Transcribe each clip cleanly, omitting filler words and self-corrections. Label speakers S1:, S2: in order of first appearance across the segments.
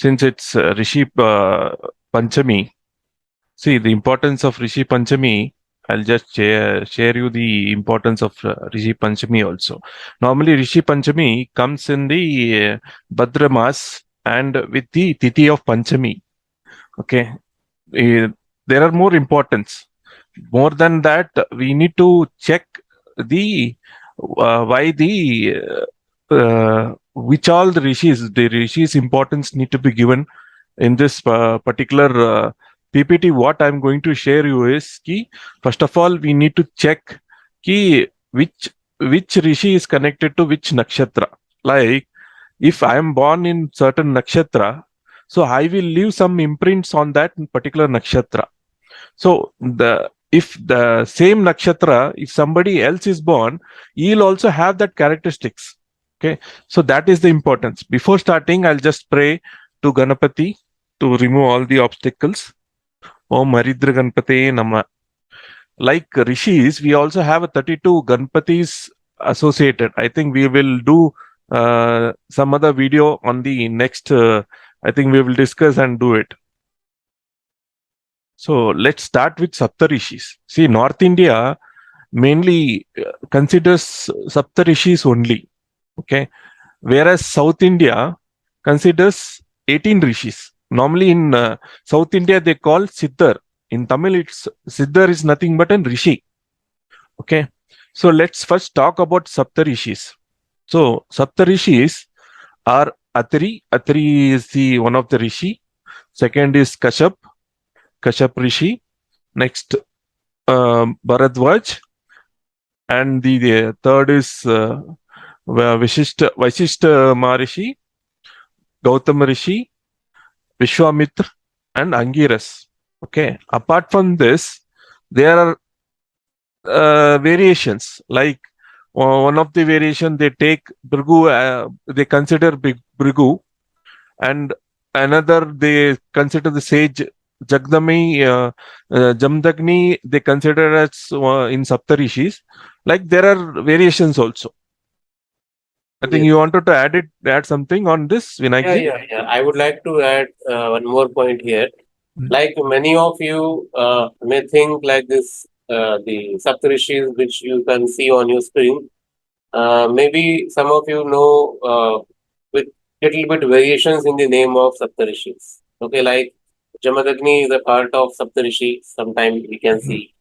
S1: since it's Rishi Panchami, see the importance of Rishi Panchami. I'll just share you the importance of Rishi Panchami also. Normally, Rishi Panchami comes in the Bhadra Mas and with the Tithi of Panchami. Okay, uh, there are more importance. More than that, we need to check the why the which all the rishis importance need to be given in this particular PPT. What I'm going to share you is key. First of all, we need to check key which rishi is connected to which nakshatra. Like if I am born in certain nakshatra, so I will leave some imprints on that particular nakshatra. So the if the same nakshatra, if somebody else is born, he'll also have that characteristics. Okay, so that is the importance. Before starting, I'll just pray to Ganapati to remove all the obstacles. Om Haridra Ganpate Nama. Like Rishis, we also have a 32 Ganpatis associated. I think we will do some other video on the next. I think we will discuss and do it. So let's start with Saptarishis. See, North India mainly considers Saptarishis only. Okay, whereas South India considers 18 rishis. Normally in South India they call Siddhar. In Tamil, it's Siddhar is nothing but a rishi. Okay, so let's first talk about Saptarishis. So Saptarishis are Atri. Atri is the one of the rishi. Second is Kashyap Rishi. Next, Bharadwaj, and the third is Vashishta Maharishi, Gautama Rishi, Vishwamitra, and Angiras. Okay. Apart from this, there are variations. Like one of the variation, they take Bhrigu, they consider Bhrigu, and another they consider the sage Jagdami, Jamdagni, they consider as in Saptarishis. Like there are variations also. I think
S2: Yes.
S1: you wanted to add something on this,
S2: Yeah,
S1: Vinayji?
S2: yeah. I would like to add one more point here. Like many of you may think like this, the Saptarishis which you can see on your screen. Maybe some of you know with little bit variations in the name of Saptarishis. Okay, like Jamadagni is a part of Saptarishi. Sometimes we can see.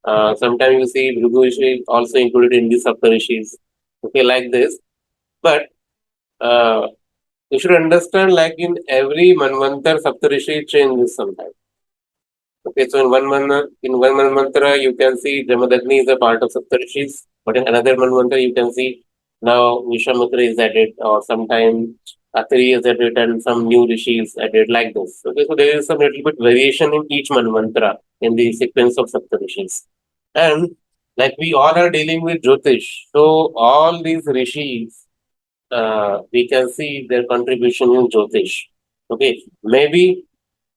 S2: Sometimes you see Bhrigu is also included in the Saptarishis. Okay, like this. But uh, you should understand, like in every Manvantar, Saptarishi changes sometimes. Okay, so in one Manvantara, you can see Jamadagni is a part of Saptarishis, but in another Manvantara, you can see now Vishwamitra is added, or sometime Atri is added, and some new Rishi is added, like this. Okay, so there is some little bit variation in each Manvantara in the sequence of Saptarishis. And like we all are dealing with Jyotish, so all these Rishis we can see their contribution in Jyotish. Okay, maybe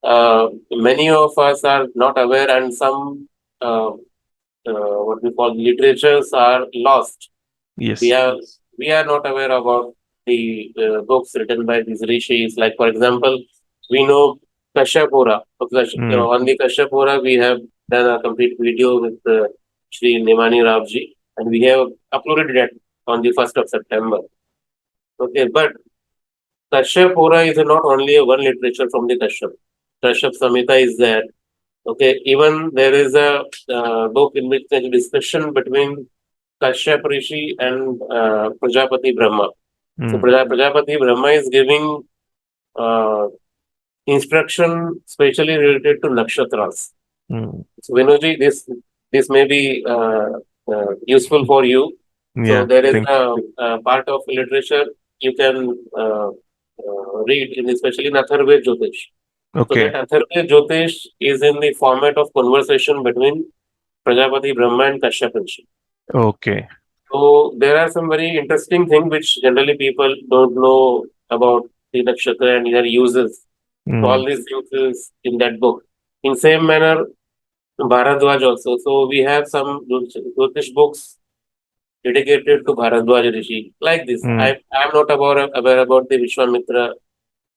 S2: many of us are not aware, and some what we call literatures are lost. We
S1: Yes.
S2: are we are not aware about the books written by these rishis. Like for example, we know Kashyapura.
S1: Mm.
S2: On the Kashyapura, we have done a complete video with Shri Nimani Ravji, and we have uploaded that on the 1st of September. Okay, but Kashyapura is not only a one literature from the Kashyap. Kashyap Samhita is there. Okay, even there is a book in which there is discussion between Kashyap Rishi and Prajapati Brahma. So
S1: Mm.
S2: Prajapati Brahma is giving uh, instruction specially related to Nakshatras.
S1: Mm.
S2: So Vinoji, this may be useful for you. So
S1: Yeah.
S2: there is
S1: Thank.
S2: a part of literature you can read, in especially in Atharva Jyotish. So that
S1: Okay.
S2: Atharva Jyotish is in the format of conversation between Prajapati Brahma and Kashyap Rishi.
S1: Okay.
S2: So there are some very interesting things which generally people don't know about the nakshatra and their uses. So
S1: Mm.
S2: all these uses in that book. In same manner, Bharadwaj also. So we have some Jyotish books dedicated to Bharadwaj Rishi. Like this,
S1: Mm.
S2: I am not aware about the Vishwamitra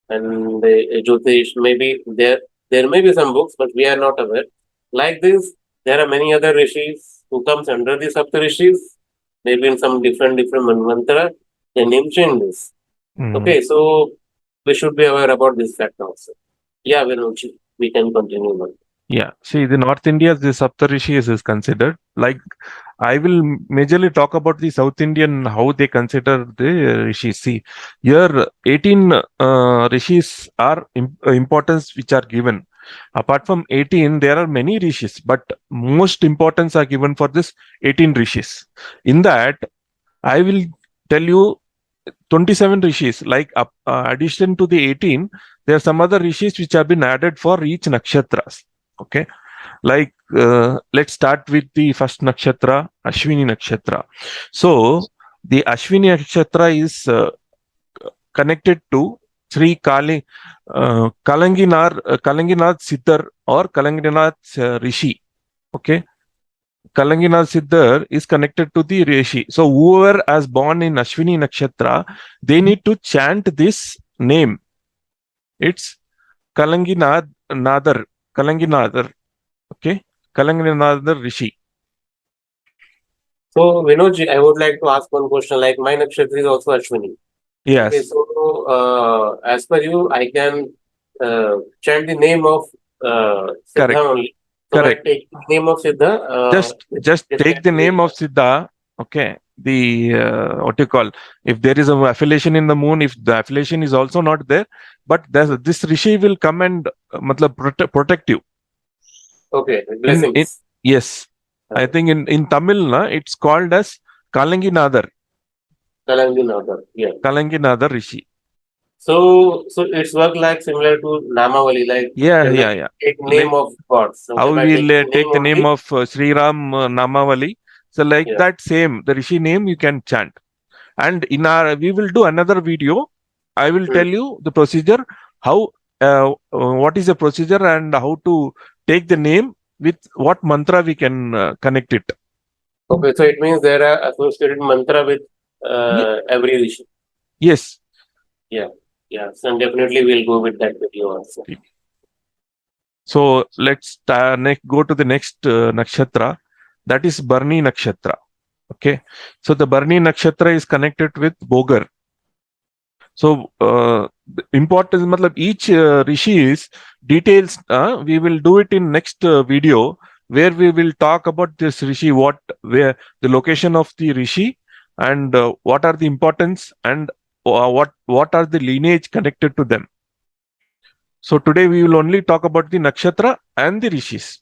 S2: and Jyotish. Maybe there may be some books, but we are not aware. Like this, there are many other rishis who comes under the Saptarishis, maybe in some different mantra. The name changes.
S1: Mm.
S2: Okay, so we should be aware about this fact also. Yeah, Vinodji, we can continue now.
S1: Yeah, see, the North India, the Saptarishis is considered. Like, I will majorly talk about the South Indian, how they consider the Rishis. See, here 18 Rishis are importance which are given. Apart from 18, there are many Rishis, but most importance are given for this 18 Rishis. In that, I will tell you 27 Rishis. Like, addition to the 18, there are some other Rishis which have been added for each Nakshatras. Okay, like let's start with the first nakshatra, Ashwini nakshatra. So the Ashwini nakshatra is connected to Sri Kalanginath Siddhar or Kalanginath Rishi. Okay, Kalanginath Siddhar is connected to the Rishi. So whoever has born in Ashwini nakshatra, they need to chant this name. It's Kalanginadar. Okay, Kalanginadar Rishi.
S2: So, Vinodji, I would like to ask one question. Like my nakshatra is also Ashwini. Okay,
S1: Yes,
S2: so as per you, I can chant the name of Siddha
S1: correct,
S2: only. So by
S1: correct.
S2: taking the name of Siddha,
S1: Just
S2: it
S1: take
S2: can
S1: the
S2: be
S1: name of Siddha. Okay, the what you call, if there is a affiliation in the moon, if the affiliation is also not there, but this Rishi will come and matlab protect you.
S2: okay.
S1: In
S2: Blessings.
S1: yes, I think in Tamil na it's called as Kalanginadar,
S2: Kalanginadar. Yeah.
S1: Kalanginadar Rishi.
S2: So it's work like similar to Namavali, like
S1: Yeah, yeah,
S2: generally
S1: yeah.
S2: take
S1: Like
S2: name of gods. Okay,
S1: how
S2: by
S1: we'll
S2: taking name
S1: take the name
S2: only.
S1: of Sri Ram Namavali. So like
S2: Yeah.
S1: that same, the Rishi name you can chant. And in our, we will do another video. I will
S2: Hmm.
S1: tell you the procedure, how, what is the procedure and how to take the name with what mantra we can connect it.
S2: Okay, so it means there are associated mantra with
S1: Ye-
S2: every rishi.
S1: yes.
S2: Yeah, yeah. So definitely we'll go with that video also.
S1: So let's go to the next nakshatra. That is Barni nakshatra. Okay. So the Barni nakshatra is connected with Bogar. So important, matlab each Rishi's details we will do it in next video where we will talk about this Rishi, where the location of the Rishi and what are the importance and what are the lineage connected to them. So today we will only talk about the nakshatra and the Rishis.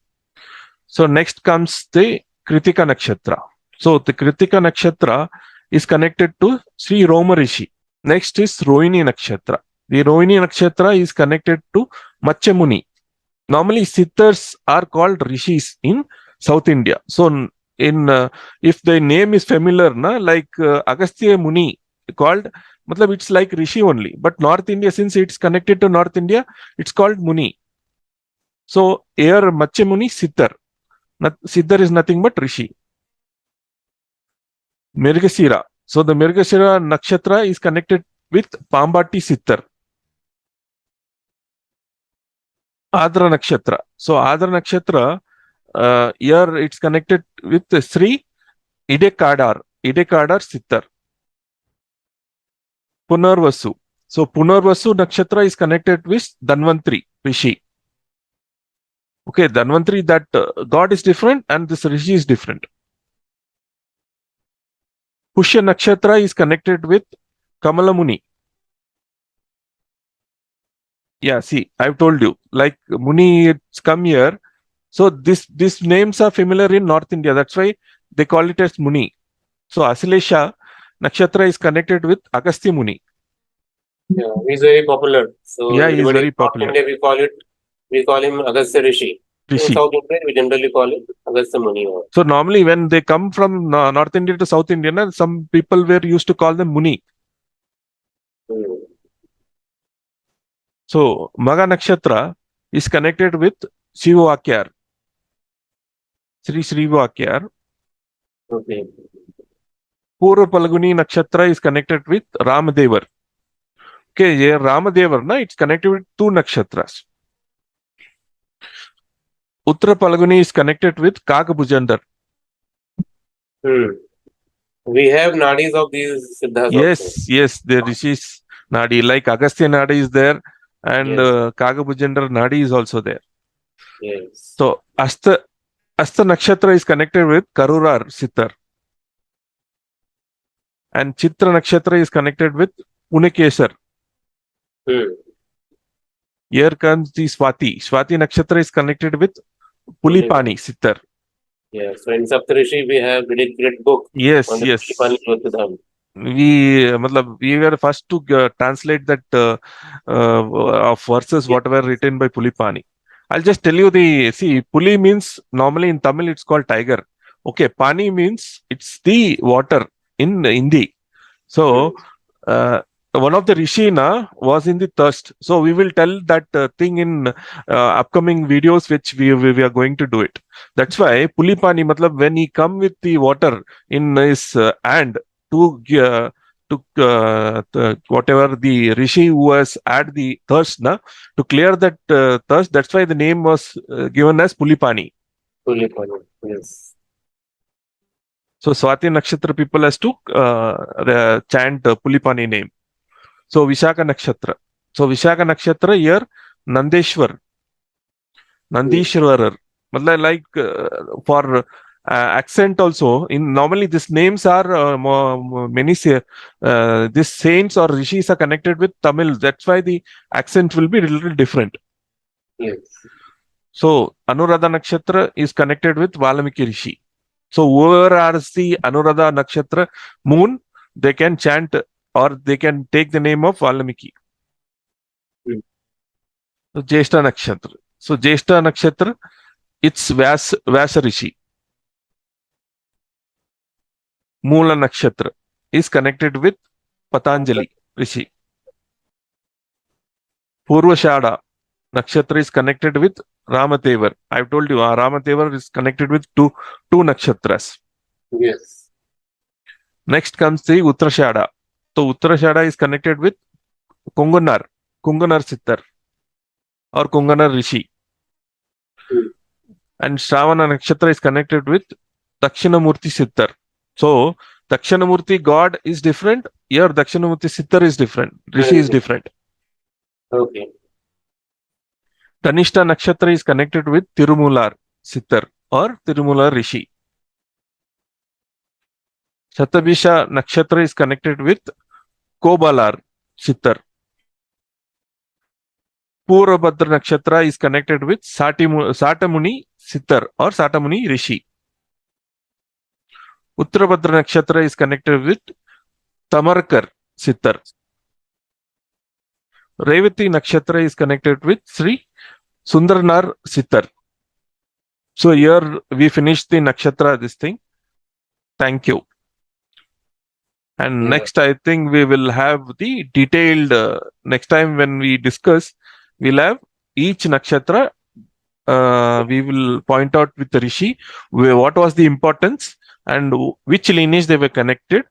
S1: So next comes the Kritika nakshatra. So the Kritika nakshatra is connected to Sri Roma Rishi. Next is Rohini Nakshatra. The Rohini Nakshatra is connected to Machemuni. Normally, Siddhars are called Rishis in South India. So, in if the name is familiar, na, like Agastya Muni called, matlab it's like Rishi only. But North India, since it's connected to North India, it's called Muni. So, here Machemuni Siddhar. Siddhar is nothing but Rishi. Mirgasira. So, the Mirgasira Nakshatra is connected with Pambati Siddhar. Adra Nakshatra. So Adra Nakshatra, here it's connected with Sri Idekadar Siddhar. Punarvasu. So Punarvasu Nakshatra is connected with Dhanvantri, Rishi. Okay, Dhanvantri, that god is different and this Rishi is different. Pushya Nakshatra is connected with Kamala Muni. Yeah, see, I've told you, like Muni, it's come here. So these names are familiar in North India. That's why they call it as Muni. So Asilesha Nakshatra is connected with Agastya Muni.
S2: Yeah, he's very popular. So
S1: Yeah, he is
S2: everybody in
S1: very
S2: North
S1: popular.
S2: India we call him Agastya Rishi. In
S1: Rishi.
S2: South India we generally call him Agastya Muni.
S1: So normally when they come from North India to South India, some people were used to call them Muni.
S2: Hmm.
S1: So Maga Nakshatra is connected with Shiva Sri Srivakyar.
S2: Okay.
S1: Purva Palguni Nakshatra is connected with Ramadevar. Okay, here Ramadevar, na, it's connected with 2 nakshatras. Uttara Palguni is connected with Kakabujandar.
S2: We have nadis of these Siddhas also.
S1: Yes, the Rishis Nadi, like Agastya Nadi is there, and
S2: Yes.
S1: Kakabujandar Nadi is also there.
S2: Yes.
S1: So Asta Nakshatra is connected with Karurar Siddhar. And Chitra Nakshatra is connected with Punekesar. Here comes the Swati. Swati Nakshatra is connected with Pulipani Siddhar.
S2: Yeah, so in Saptarishi we have very great book on the Pulipani Jyotirdham.
S1: We were first to translate that of verses whatever written by Pulipani. I'll just tell you Puli means normally in Tamil it's called tiger. Okay, Pani means it's the water in Hindi. So one of the Rishi was in the thirst. So we will tell that thing in upcoming videos which we are going to do it. That's why Pulipani, when he come with the water in his hand to whatever the Rishi who has had the thirst to clear that thirst. That's why the name was given as Pulipani.
S2: Pulipani, yes.
S1: So Swati Nakshatra people has to chant Pulipani name. So Vishaka Nakshatra. So Vishaka Nakshatra here Nandeshwarar. Like for accent also, in normally these names are many these saints or rishis are connected with Tamil. That's why the accent will be a little different.
S2: Yes.
S1: So Anuradha Nakshatra is connected with Valmiki Rishi. So whoever has the Anuradha Nakshatra moon, they can chant or they can take the name of Valmiki. So Jeshta Nakshatra. So Jeshta Nakshatra, it's Vyasa Rishi. Moola Nakshatra is connected with Patanjali Rishi. Purvashada Nakshatra is connected with Ramadevar. I've told you, Ramadevar is connected with two nakshatras.
S2: Yes.
S1: Next comes the Uttarashada. So Uttarashada is connected with Kunganar Siddhar or Kunganar Rishi. And Shravana Nakshatra is connected with Dakshinamurti Siddhar. So Dakshinamurti God is different. Here Dakshinamurti Siddhar is different. Rishi is different.
S2: Okay.
S1: Tanishta Nakshatra is connected with Tirumular Siddhar or Tirumular Rishi. Shatabisha Nakshatra is connected with Kobalar Siddhar. Purabhadra Nakshatra is connected with Satamuni Siddhar or Satamuni Rishi. Uttarabhadra Nakshatra is connected with Tamarkar Siddhar. Revati Nakshatra is connected with Sri Sundarnar Siddhar. So here we finished the nakshatra, this thing. Thank you. And next, I think we will have the detailed, next time when we discuss, we'll have each nakshatra. We will point out with the Rishi, what was the importance and which lineage they were connected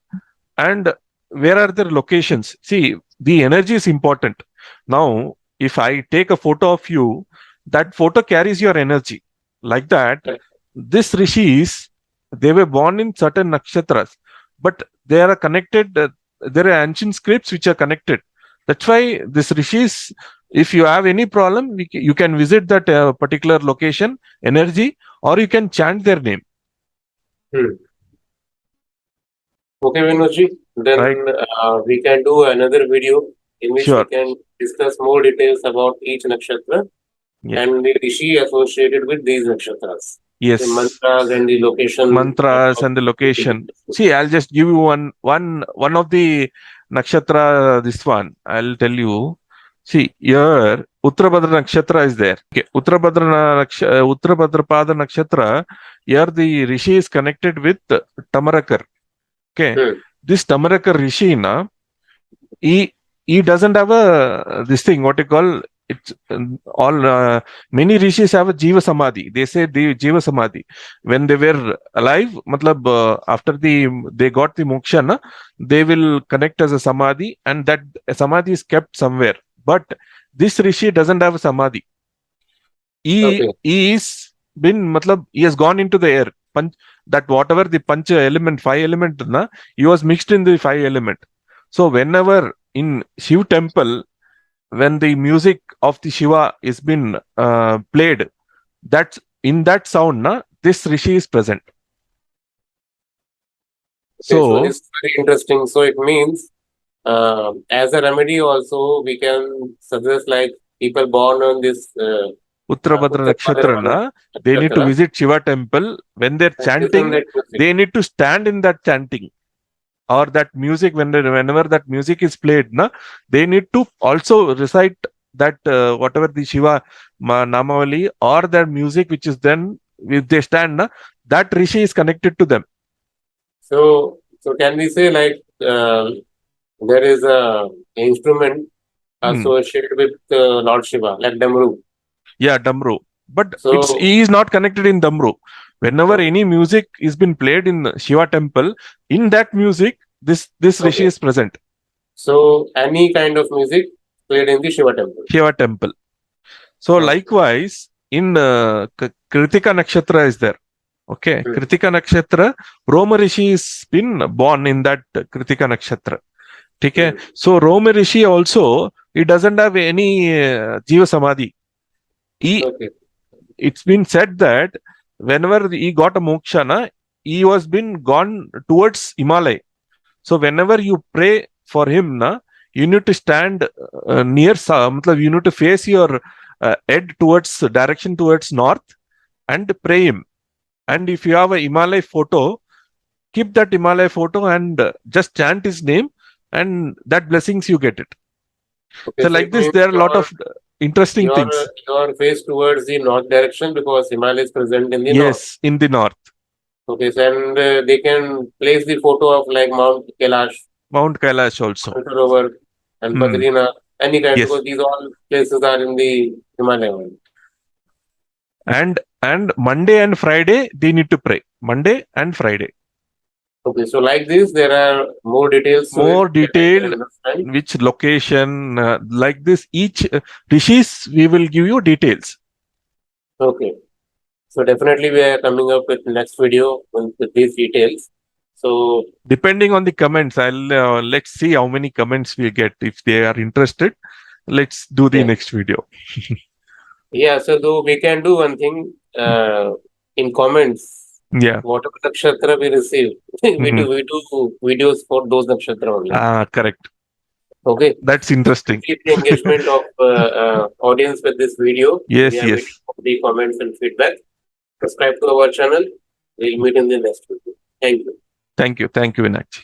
S1: and where are their locations. See, the energy is important. Now, if I take a photo of you, that photo carries your energy. Like that, these Rishis, they were born in certain nakshatras, but they are connected. There are ancient scripts which are connected. That's why this Rishis, if you have any problem, you can visit that particular location, energy, or you can chant their name.
S2: Okay, Vinodji. Then we can do another video in which we can discuss more details about each nakshatra and the Rishi associated with these nakshatras.
S1: Yes.
S2: The mantras and the location.
S1: Mantras and the location. See, I'll just give you one of the nakshatra, this one. I'll tell you. See, here, Uttarabhadra Nakshatra is there. Okay. Uttarabhadrapada Nakshatra, here the Rishi is connected with Tamarakar. Okay. This Tamarakar Rishi, he doesn't have this thing, what you call, it's all many rishis have a jiva samadhi. They say the jiva samadhi when they were alive. Matlab, after they got the moksha, na, they will connect as a samadhi, and that samadhi is kept somewhere. But this rishi doesn't have a samadhi. He is been matlab he has gone into the air. That whatever the pancha element, five element, na, he was mixed in the five element. So whenever in Shiv temple, when the music of the Shiva is been played, that's in that sound, na, this rishi is present.
S2: So this is very interesting. So it means as a remedy also we can suggest like people born on this
S1: Uttarabhadra Nakshatra, they need to visit Shiva temple. When they're chanting, they need to stand in that chanting. Or that music, whenever that music is played, na, they need to also recite that whatever the Shiva Namavali or that music which is then, if they stand, na, that Rishi is connected to them.
S2: So can we say like there is a instrument associated with Lord Shiva, like Damru?
S1: Yeah, Damru. But he is not connected in Damru. Whenever any music is been played in Shiva temple, in that music, this Rishi is present.
S2: So any kind of music played in the Shiva temple.
S1: Shiva temple. So likewise, in Kritika Nakshatra is there. Okay, Kritika Nakshatra, Roma Rishi is been born in that Kritika Nakshatra. Okay, so Roma Rishi also, he doesn't have any Jiva Samadhi. It's been said that whenever he got a moksha, na, he was been gone towards Himalaya. So whenever you pray for him, na, you need to stand near, you need to face your head towards direction towards north and pray him. And if you have a Himalaya photo, keep that Himalaya photo and just chant his name, and that blessings you get it. So like this, there are a lot of interesting things.
S2: Your face towards the north direction because Himalaya is present in the north.
S1: Yes, in the north.
S2: Okay, so and they can place the photo of like Mount Kailash.
S1: Mount Kailash also.
S2: And Badrinath, any kind, because these all places are in the Himalaya.
S1: And Monday and Friday, they need to pray. Monday and Friday.
S2: Okay, so like this, there are more details.
S1: More detail, which location, like this, each Rishis, we will give you details.
S2: Okay. So definitely we are coming up with next video with these details. So
S1: depending on the comments, I'll let's see how many comments we get. If they are interested, let's do the next video.
S2: Yeah, so though we can do one thing in comments.
S1: Yeah.
S2: Whatever nakshatra we receive, we do videos for those nakshatra only.
S1: Correct.
S2: Okay.
S1: That's interesting.
S2: Keep the engagement of audience with this video.
S1: Yes,
S2: the comments and feedback. Subscribe to our channel. We'll meet in the next video. Thank you.
S1: Thank you, Vinakji.